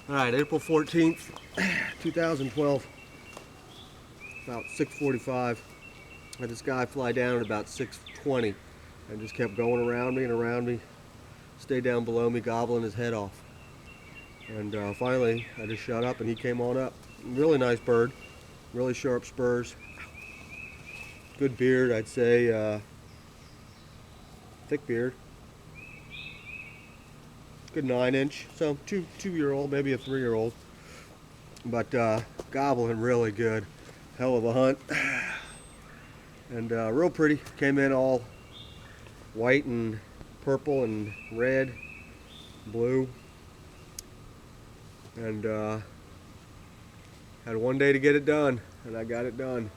All right, April 14th, 2012, about 6:45. I had this guy fly down at about 6:20 and just kept going around me and around me, stayed down below me, gobbling his head off. And finally, I just shut up and he came on up. Really nice bird, really sharp spurs, good beard, I'd say, thick beard, good 9-inch, so two-year-old, maybe a 3-year-old, but gobbling really good, hell of a hunt, and real pretty. Came in all white and purple and red, blue, and had one day to get it done, and I got it done.